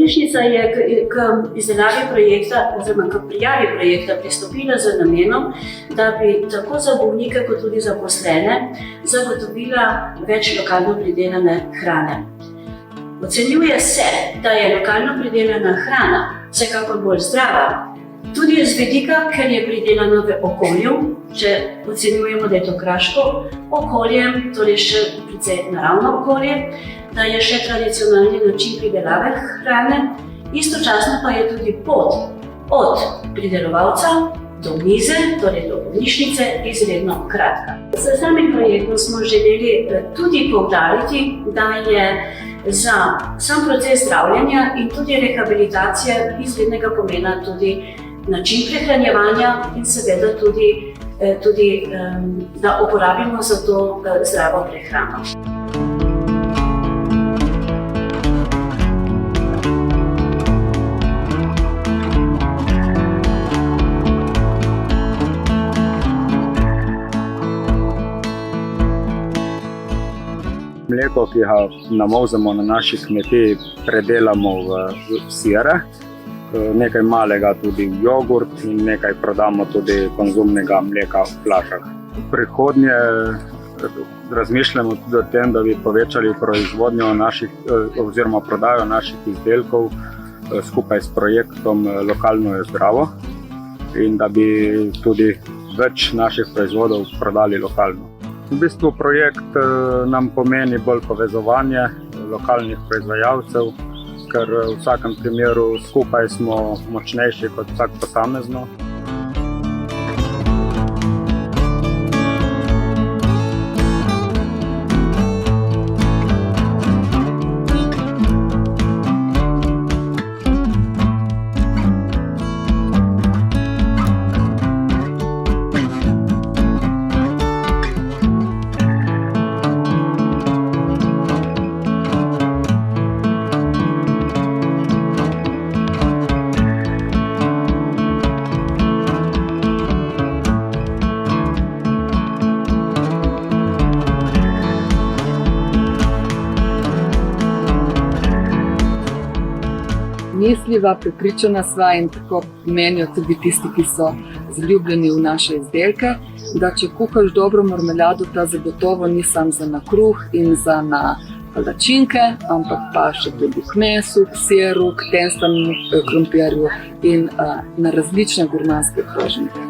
bolnišnica je k izdelavi projekta oziroma k prijavi projekta pristopila z namenom, da bi tako za bolnike kot tudi zaposlene zagotovila več lokalno pridelane hrane. Ocenjuje se, da je lokalno pridelana hrana vsekakor bolj zdrava, tudi z vidika, ker je pridelana v okolju, če ocenjujemo, da je to kraško okolje, torej še precej naravno okolje, da je še tradicionalni način pridelave hrane, istočasno pa je tudi pot od pridelovalca do mize, torej do bolnišnice, izredno kratka. S samim projektom smo želeli tudi poudariti, da je za sam proces zdravljenja in tudi rehabilitacije izrednega pomena tudi način prehranjevanja in seveda tudi da uporabimo za to zdravo prehrano. Mleko, ki ga namolzemo na naši kmetiji, predelamo v sire, nekaj malega tudi v jogurt in nekaj prodamo tudi konzumnega mleka v flašah. V prihodnje razmišljamo tudi o tem, da bi povečali proizvodnjo oziroma prodajo naših izdelkov skupaj s projektom Lokalno je zdravo in da bi tudi več naših proizvodov prodali lokalno. V bistvu projekt nam pomeni bolj povezovanje lokalnih proizvajalcev, ker v vsakem primeru skupaj smo močnejši kot vsak posamezno. Misljiva, prepričana sva in tako menijo tudi tisti, ki so zaljubljeni v naše izdelke, da če kuhaš dobro marmelado, ta zagotovo ni samo za na kruh in za na palačinke, ampak pa še tudi k mesu, k siru, k testanemu krompirju in na različne gurmanske krožnike.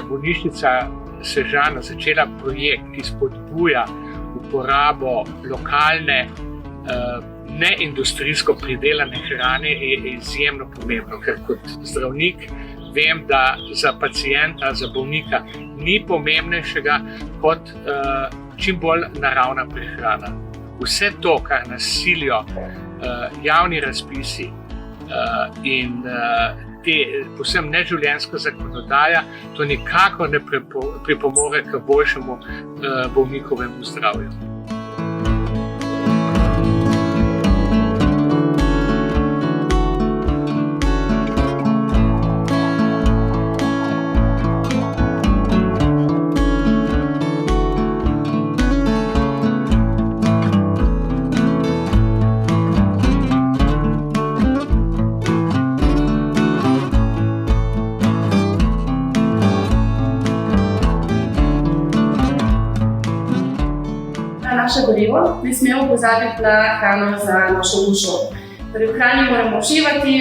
Bolnišnica Sežana začela projekt, ki spodbuja uporabo lokalne, neindustrijsko pridelane hrane, je izjemno pomembno, ker kot zdravnik vem, da za pacienta, za bolnika ni pomembnejšega kot čim bolj naravna prehrana. Vse to, kar nas silijo javni razpisi in te povsem neživljenjska zakonodaja, to nikakor ne pripomore k boljšemu bolnikovemu zdravju. Naše gorivo, ne smemo pozabiti na hrano za našo dušo. Torej, v hrani moramo uživati,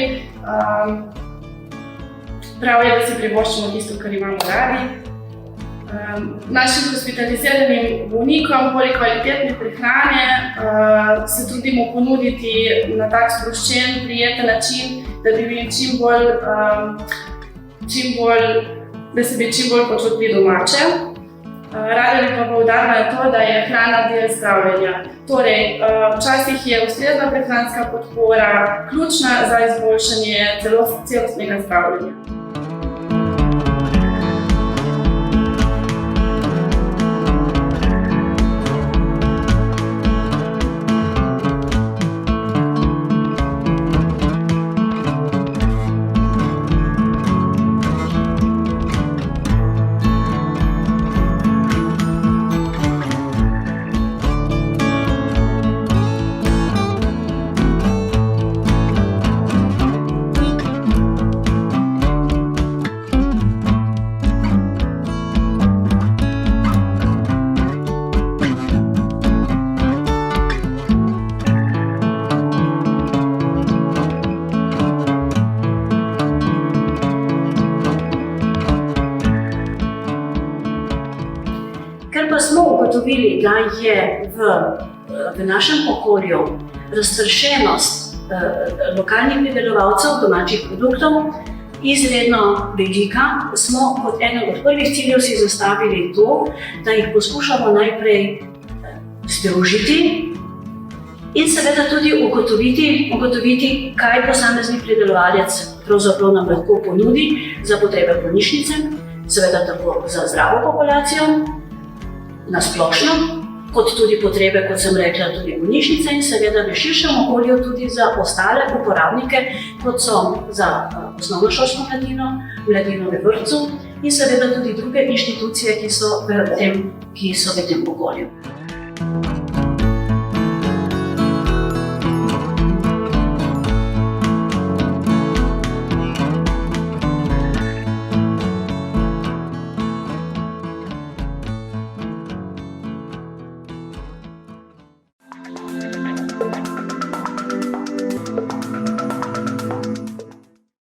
prav je, da si privoščimo tisto, kar imamo radi. Našim hospitaliziranim bolnikom poleg kvalitetne prehrane se trudimo ponuditi na tak sproščen, prijeten način, da bi bili da se bi čim bolj počutili domače. Rada bi pa poudarila to, da je hrana del zdravljenja. Torej, včasih je ustrezna prehranska podpora ključna za izboljšanje celostnega zdravljenja. pa smo ugotovili, da je v našem okolju razpršenost lokalnih pridelovalcev domačih produktov izredno velika, smo kot eno od prvih ciljev si zastavili to, da jih poskušamo najprej združiti in seveda tudi ugotoviti, kaj posamezni pridelovalec pravzaprav nam lahko ponudi za potrebe bolnišnice, seveda tako za zdravo populacijo na splošno, kot tudi potrebe, kot sem rekla, tudi bolnišnice in seveda v širšem okolju tudi za ostale uporabnike, kot so za osnovnošolsko mladino, mladino v vrtcu in seveda tudi druge inštitucije, ki so v tem okolju.